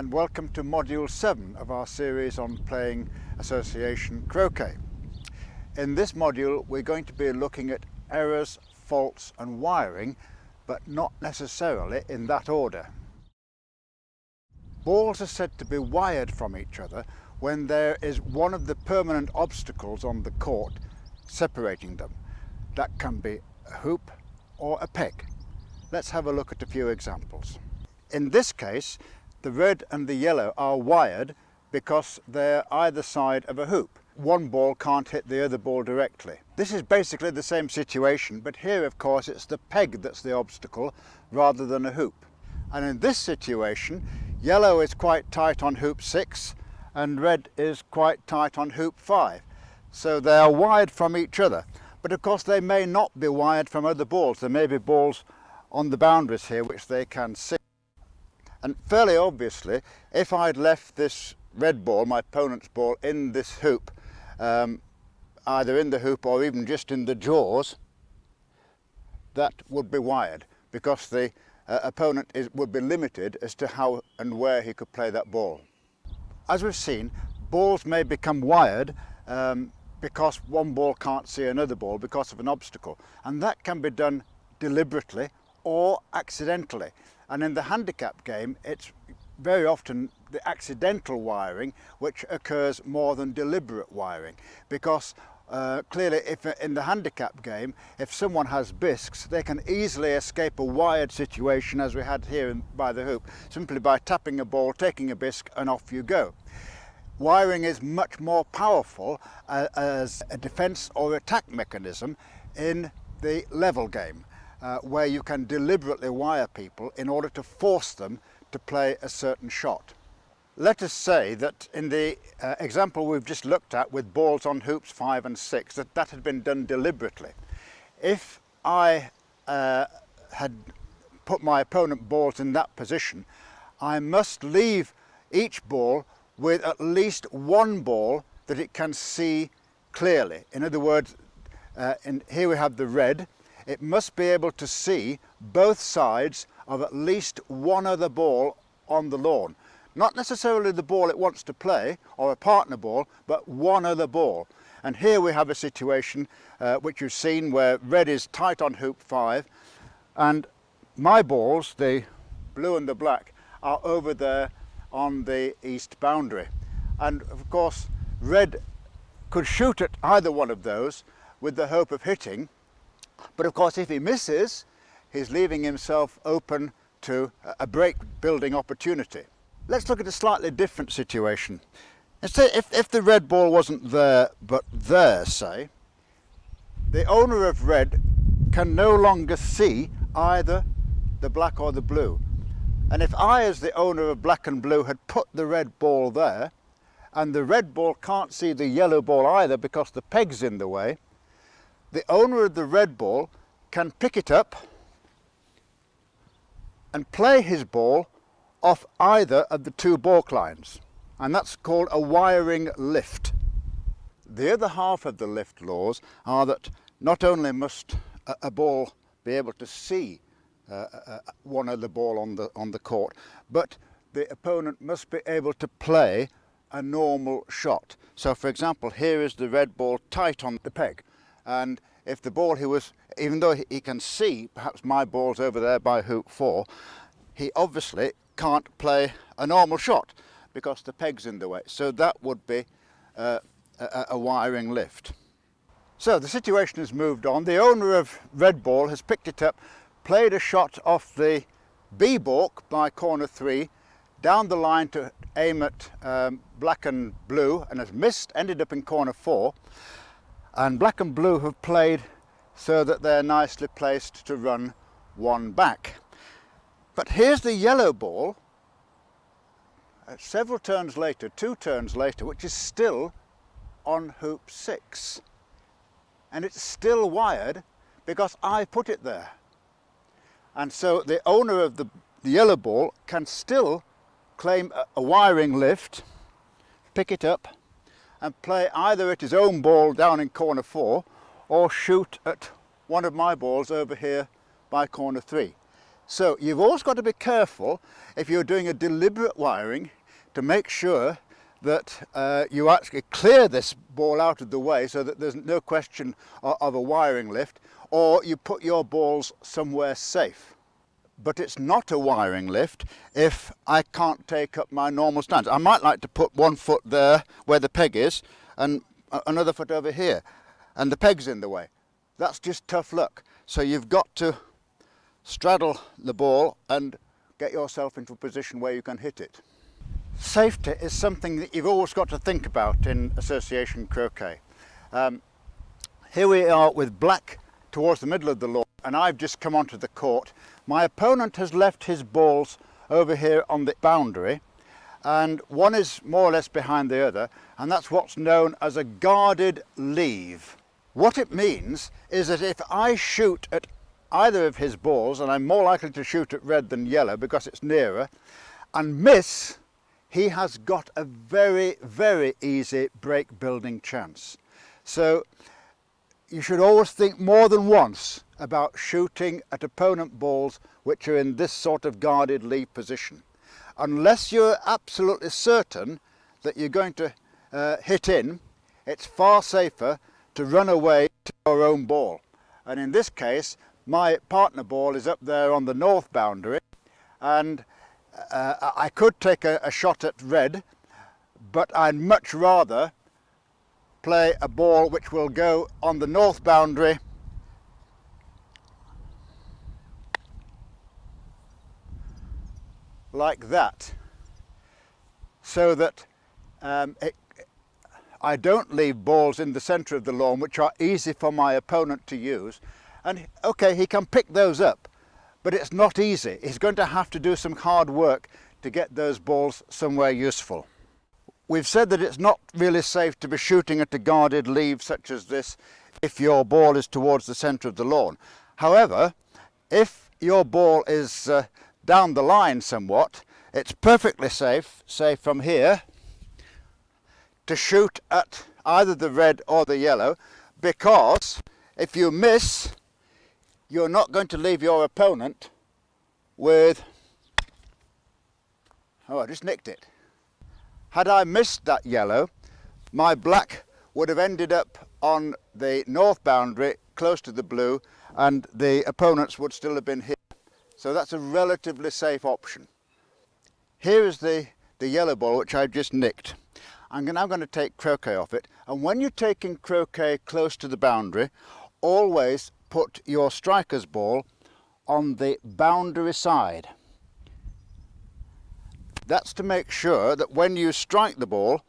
and welcome to Module 7 of our series on playing Association Croquet. In this module we're going to be looking at errors, faults and wiring, but not necessarily in that order. Balls are said to be wired from each other when there is one of the permanent obstacles on the court separating them. That can be a hoop or a peg. Let's have a look at a few examples. In this case, the red and the yellow are wired because they're either side of a hoop. One ball can't hit the other ball directly. This is basically the same situation, but here of course it's the peg that's the obstacle rather than a hoop. And in this situation, yellow is quite tight on hoop 6 and red is quite tight on hoop 5. So they are wired from each other. But of course they may not be wired from other balls. There may be balls on the boundaries here which they can see. And fairly obviously, if I'd left this red ball, my opponent's ball, in this hoop, either in the hoop or even just in the jaws, that would be wired because the opponent would be limited as to how and where he could play that ball. As we've seen, balls may become wired because one ball can't see another ball because of an obstacle, and that can be done deliberately or accidentally. And in the handicap game, it's very often the accidental wiring which occurs more than deliberate wiring, because clearly if in the handicap game, if someone has bisques, they can easily escape a wired situation as we had here by the hoop, simply by tapping a ball, taking a bisque and off you go. Wiring is much more powerful as a defence or attack mechanism in the level game, where you can deliberately wire people in order to force them to play a certain shot. Let us say that in the example we've just looked at with balls on hoops 5 and 6, that had been done deliberately. If I had put my opponent balls in that position, I must leave each ball with at least one ball that it can see clearly. In other words, here we have the red. It must be able to see both sides of at least one other ball on the lawn. Not necessarily the ball it wants to play or a partner ball, but one other ball. And here we have a situation which you've seen where red is tight on hoop 5 and my balls, the blue and the black, are over there on the east boundary. And of course red could shoot at either one of those with the hope of hitting, but of course if he misses, he's leaving himself open to a break building opportunity. Let's look at a slightly different situation. Let's say if the red ball wasn't there but there, say, the owner of red can no longer see either the black or the blue. And if I, as the owner of black and blue, had put the red ball there, and the red ball can't see the yellow ball either because the peg's in the way, the owner of the red ball can pick it up and play his ball off either of the two balk lines. And that's called a wiring lift. The other half of the lift laws are that not only must a ball be able to see one other ball on the court, but the opponent must be able to play a normal shot. So for example, here is the red ball tight on the peg, and if the ball even though he can see perhaps my ball's over there by hoop 4, he obviously can't play a normal shot because the peg's in the way. So that would be a wiring lift. So the situation has moved on. The owner of red ball has picked it up, played a shot off the B balk by corner 3 down the line to aim at black and blue, and has missed, ended up in corner 4, and black and blue have played so that they're nicely placed to run one back. But here's the yellow ball several turns later, 2 turns later, which is still on hoop 6, and it's still wired because I put it there. And so the owner of the yellow ball can still claim a wiring lift, pick it up and play either at his own ball down in corner 4 or shoot at one of my balls over here by corner 3. So you've always got to be careful if you're doing a deliberate wiring to make sure that you actually clear this ball out of the way so that there's no question of a wiring lift, or you put your balls somewhere safe. But it's not a wiring lift if I can't take up my normal stance. I might like to put one foot there where the peg is and another foot over here, and the peg's in the way. That's just tough luck. So you've got to straddle the ball and get yourself into a position where you can hit it. Safety is something that you've always got to think about in Association Croquet. Here we are with black towards the middle of the lawn, and I've just come onto the court. My opponent has left his balls over here on the boundary, and one is more or less behind the other, and that's what's known as a guarded leave. What it means is that if I shoot at either of his balls, and I'm more likely to shoot at red than yellow because it's nearer, and miss, he has got a very, very easy break building chance. So you should always think more than once about shooting at opponent balls which are in this sort of guarded leave position. Unless you're absolutely certain that you're going to hit in, it's far safer to run away to your own ball. And in this case, my partner ball is up there on the north boundary, and I could take a shot at red, but I'd much rather play a ball which will go on the north boundary like that, so that I don't leave balls in the centre of the lawn which are easy for my opponent to use. And okay, he can pick those up, but it's not easy. He's going to have to do some hard work to get those balls somewhere useful. We've said that it's not really safe to be shooting at a guarded leave such as this if your ball is towards the centre of the lawn. However, if your ball is down the line somewhat, it's perfectly safe, say from here, to shoot at either the red or the yellow, because if you miss, you're not going to leave your opponent with... Oh, I just nicked it. Had I missed that yellow, my black would have ended up on the north boundary close to the blue, and the opponents would still have been here. So that's a relatively safe option. Here is the yellow ball which I've just nicked. I'm now going to take croquet off it, and when you're taking croquet close to the boundary, always put your striker's ball on the boundary side. That's to make sure that when you strike the ball,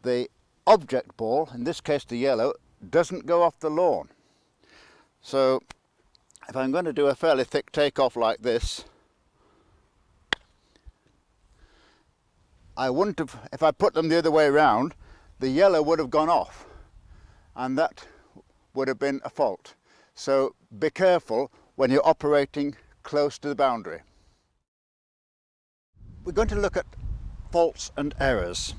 the object ball, in this case the yellow, doesn't go off the lawn. So if I'm going to do a fairly thick takeoff like this, I wouldn't have, if I put them the other way around, the yellow would have gone off, and that would have been a fault. So be careful when you're operating close to the boundary. We're going to look at faults and errors,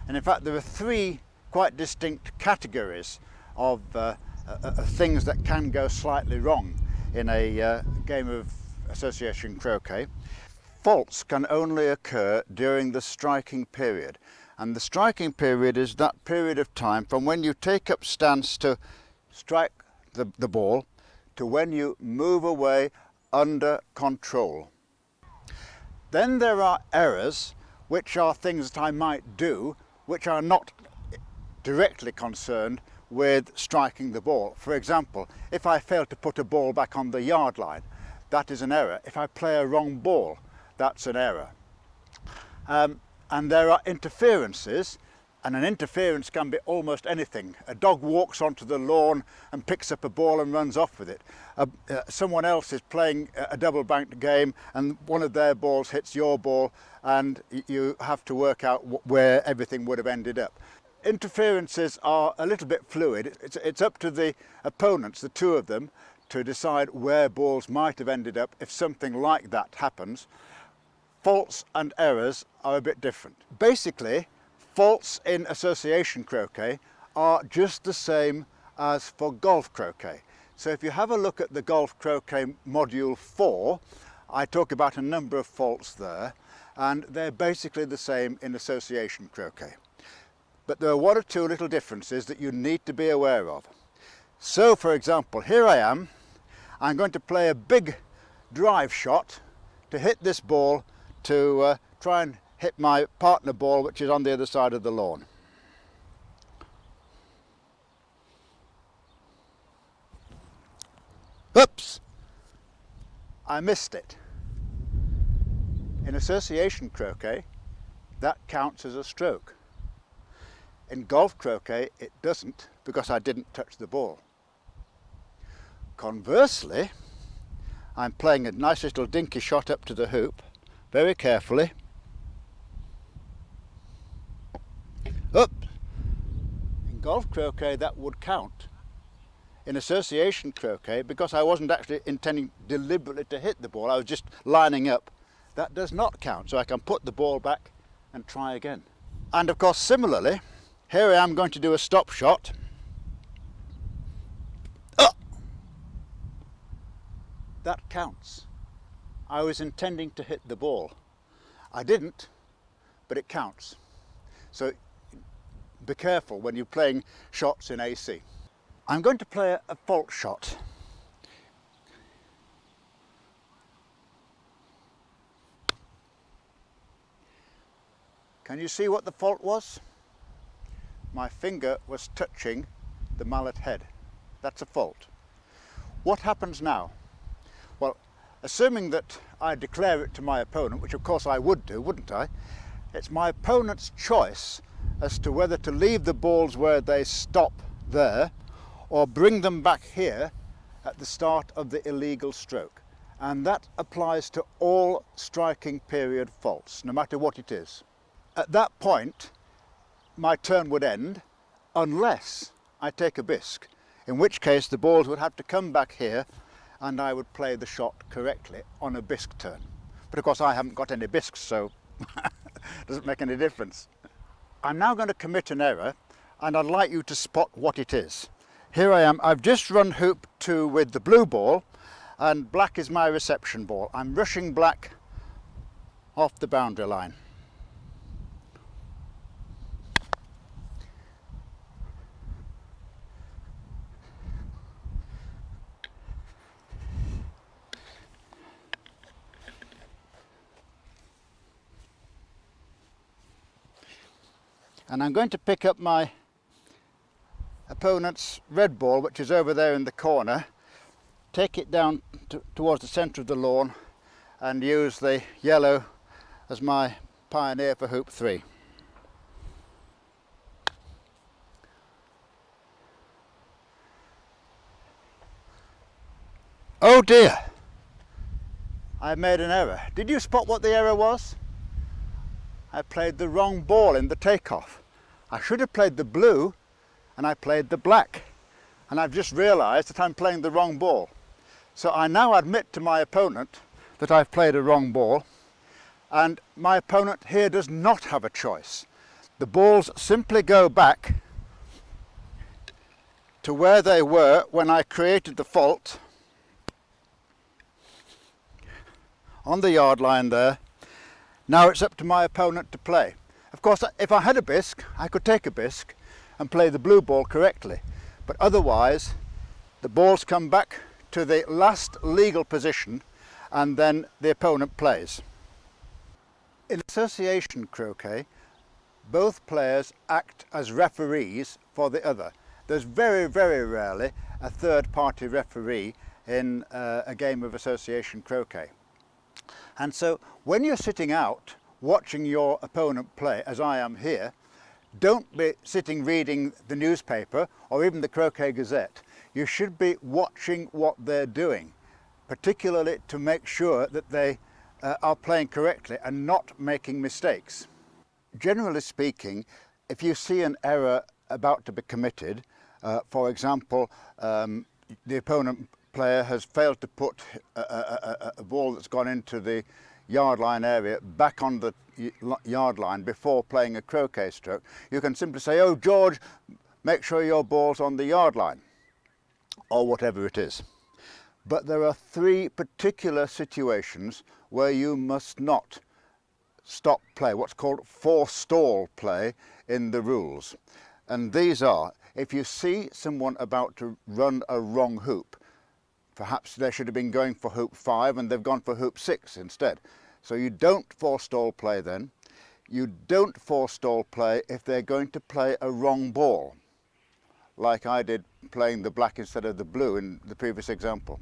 and in fact there are three quite distinct categories of things that can go slightly wrong in a game of Association Croquet. Faults can only occur during the striking period, and the striking period is that period of time from when you take up stance to strike the ball to when you move away under control. Then there are errors, which are things that I might do which are not directly concerned with striking the ball. For example, if I fail to put a ball back on the yard line, that is an error. If I play a wrong ball, that's an error. And there are interferences, and an interference can be almost anything. A dog walks onto the lawn and picks up a ball and runs off with it. Someone else is playing a double banked game and one of their balls hits your ball, and you have to work out where everything would have ended up. Interferences are a little bit fluid. It's up to the opponents, the two of them, to decide where balls might have ended up if something like that happens. Faults and errors are a bit different. Basically, faults in Association Croquet are just the same as for golf croquet. So if you have a look at the golf croquet module 4, I talk about a number of faults there, and they're basically the same in association croquet. But there are one or two little differences that you need to be aware of. So, for example, here I am. I'm going to play a big drive shot to hit this ball to try and hit my partner ball, which is on the other side of the lawn. Oops! I missed it. In association croquet, that counts as a stroke. In golf croquet, it doesn't, because I didn't touch the ball. Conversely, I'm playing a nice little dinky shot up to the hoop, very carefully. Up! In golf croquet, that would count. In association croquet, because I wasn't actually intending deliberately to hit the ball, I was just lining up, that does not count. So I can put the ball back and try again. And of course, similarly, here I am going to do a stop shot. Oh! That counts. I was intending to hit the ball. I didn't, but it counts. So be careful when you're playing shots in AC. I'm going to play a fault shot. Can you see what the fault was? My finger was touching the mallet head. That's a fault. What happens now? Well, assuming that I declare it to my opponent, which of course I would do, wouldn't I? It's my opponent's choice as to whether to leave the balls where they stop there or bring them back here at the start of the illegal stroke. And that applies to all striking period faults, no matter what it is. At that point, my turn would end unless I take a bisque, in which case the balls would have to come back here and I would play the shot correctly on a bisque turn. But of course I haven't got any bisques, so it doesn't make any difference. I'm now going to commit an error, and I'd like you to spot what it is. Here I am, I've just run hoop 2 with the blue ball, and black is my reception ball. I'm rushing black off the boundary line. And I'm going to pick up my opponent's red ball, which is over there in the corner, take it down towards the centre of the lawn and use the yellow as my pioneer for hoop 3. Oh dear! I made an error. Did you spot what the error was? I played the wrong ball in the takeoff. I should have played the blue, and I played the black. And I've just realised that I'm playing the wrong ball. So I now admit to my opponent that I've played a wrong ball, and my opponent here does not have a choice. The balls simply go back to where they were when I created the fault on the yard line there. Now it's up to my opponent to play. Of course, if I had a bisque, I could take a bisque and play the blue ball correctly. But otherwise, the balls come back to the last legal position and then the opponent plays. In association croquet, both players act as referees for the other. There's very, very rarely a third-party referee in a game of association croquet. And so when you're sitting out watching your opponent play, as I am here, don't be sitting reading the newspaper or even the Croquet Gazette. You should be watching what they're doing, particularly to make sure that they are playing correctly and not making mistakes. Generally speaking, if you see an error about to be committed, for example, the opponent player has failed to put a ball that's gone into the yard line area back on the yard line before playing a croquet stroke, you can simply say, "Oh George, make sure your ball's on the yard line," or whatever it is. But there are three particular situations where you must not stop play, what's called forestall play in the rules. And these are, if you see someone about to run a wrong hoop, perhaps they should have been going for hoop 5 and they've gone for hoop 6 instead. So you don't forestall play then. You don't forestall play if they're going to play a wrong ball, like I did playing the black instead of the blue in the previous example.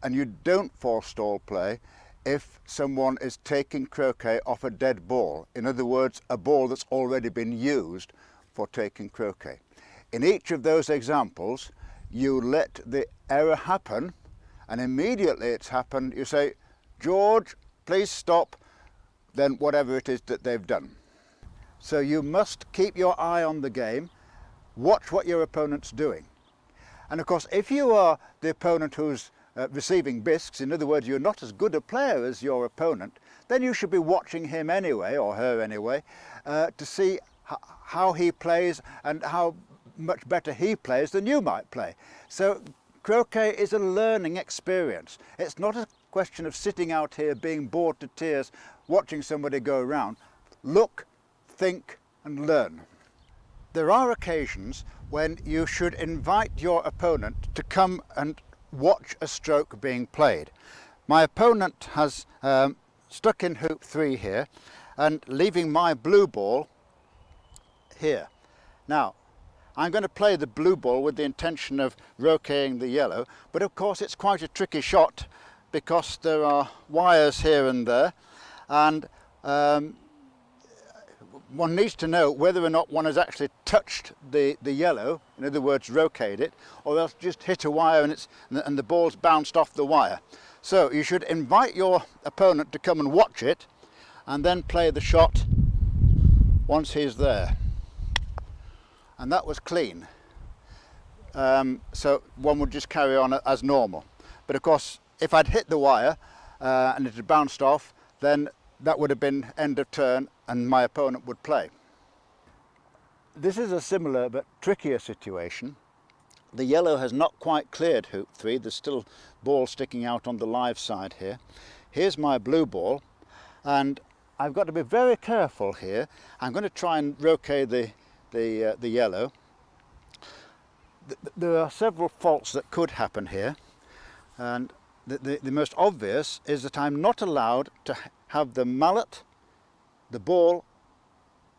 And you don't forestall play if someone is taking croquet off a dead ball. In other words, a ball that's already been used for taking croquet. In each of those examples, you let the error happen, and immediately it's happened, you say, George, please stop, then whatever it is that they've done. So you must keep your eye on the game, watch what your opponent's doing. And of course, if you are the opponent who's receiving bisques, in other words, you're not as good a player as your opponent, then you should be watching him anyway, or her anyway, to see how he plays and how much better he plays than you might play. So croquet is a learning experience. It's not a question of sitting out here being bored to tears watching somebody go around. Look, think and learn. There are occasions when you should invite your opponent to come and watch a stroke being played. My opponent has stuck in hoop 3 here and leaving my blue ball here. Now, I'm going to play the blue ball with the intention of roqueting the yellow, but of course it's quite a tricky shot because there are wires here and there, and one needs to know whether or not one has actually touched the yellow, in other words roqueted it, or else just hit a wire and the ball's bounced off the wire. So you should invite your opponent to come and watch it and then play the shot once he's there. And that was clean. So one would just carry on as normal. But of course, if I'd hit the wire and it had bounced off, then that would have been end of turn and my opponent would play. This is a similar but trickier situation. The yellow has not quite cleared hoop 3. There's still ball sticking out on the live side here. Here's my blue ball, and I've got to be very careful here. I'm going to try and roquet the yellow. There are several faults that could happen here, and the most obvious is that I'm not allowed to have the mallet, the ball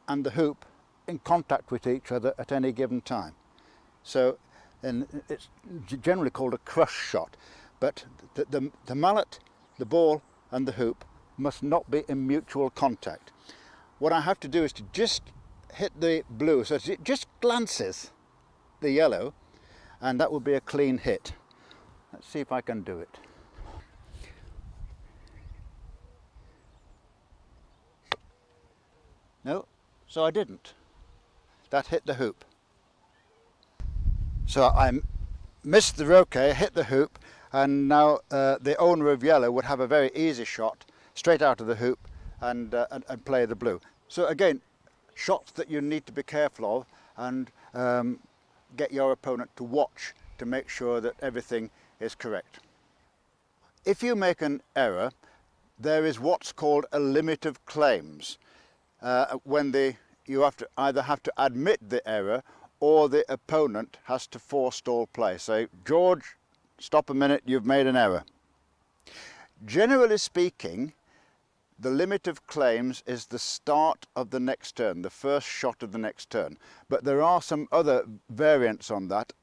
and the hoop in contact with each other at any given time. So it's generally called a crush shot, but the mallet, the ball and the hoop must not be in mutual contact. What I have to do is to just hit the blue so it just glances the yellow, and that will be a clean hit. Let's see if I can do it. No, so I didn't. That hit the hoop. So I missed the roquet, hit the hoop, and now the owner of yellow would have a very easy shot straight out of the hoop and play the blue. So again, shots that you need to be careful of and get your opponent to watch to make sure that everything is correct. If you make an error, there is what's called a limit of claims. When you either have to admit the error or the opponent has to forestall play. Say, George, stop a minute, you've made an error. Generally speaking, the limit of claims is the start of the next turn, the first shot of the next turn. But there are some other variants on that,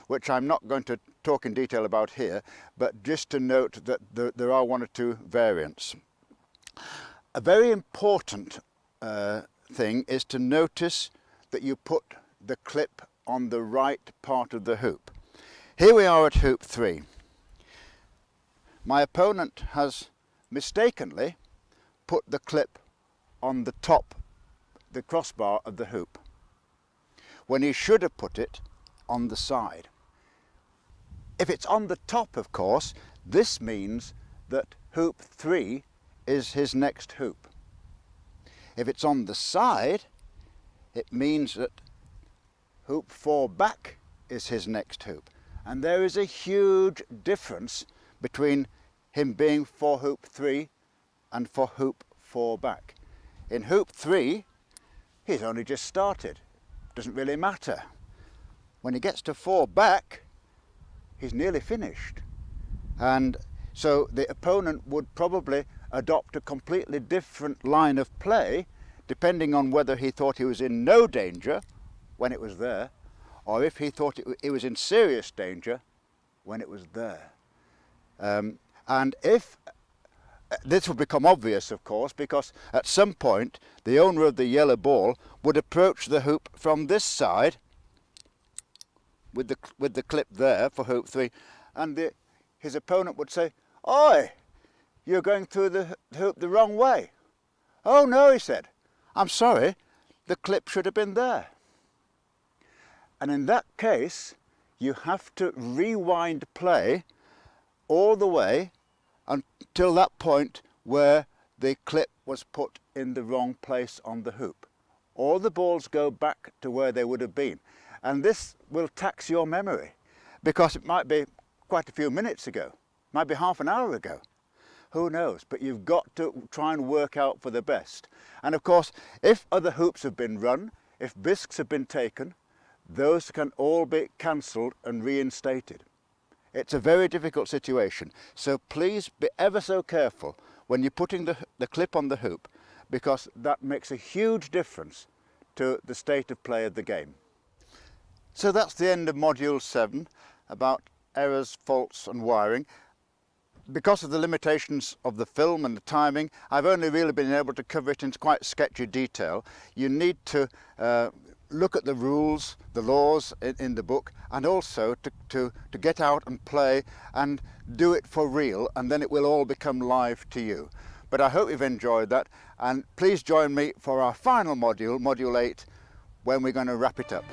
which I'm not going to talk in detail about here, but just to note that there are one or two variants. A very important thing is to notice that you put the clip on the right part of the hoop. Here we are at hoop 3. My opponent has mistakenly put the clip on the top, the crossbar of the hoop, when he should have put it on the side. If it's on the top, of course, this means that hoop 3 is his next hoop. If it's on the side, it means that hoop 4 back is his next hoop. And there is a huge difference between him being for hoop 3 and for hoop 4 back. In hoop 3, he's only just started. Doesn't really matter. When he gets to 4 back, he's nearly finished. And so the opponent would probably adopt a completely different line of play depending on whether he thought he was in no danger when it was there, or if he thought it was in serious danger when it was there. And if this would become obvious, of course, because at some point the owner of the yellow ball would approach the hoop from this side with the clip there for hoop 3, and his opponent would say, "Oi, you're going through the hoop the wrong way." "Oh no," he said, "I'm sorry, the clip should have been there." And in that case, you have to rewind play all the way until that point where the clip was put in the wrong place on the hoop. All the balls go back to where they would have been. And this will tax your memory, because it might be quite a few minutes ago, might be half an hour ago. Who knows? But you've got to try and work out for the best. And of course, if other hoops have been run, if bisques have been taken, those can all be cancelled and reinstated. It's a very difficult situation, so please be ever so careful when you're putting the clip on the hoop, because that makes a huge difference to the state of play of the game. So that's the end of Module 7 about errors, faults and wiring. Because of the limitations of the film and the timing, I've only really been able to cover it in quite sketchy detail. You need to look at the rules, the laws in the book, and also to get out and play and do it for real, and then it will all become live to you. But I hope you've enjoyed that, and please join me for our final module, Module 8, when we're going to wrap it up.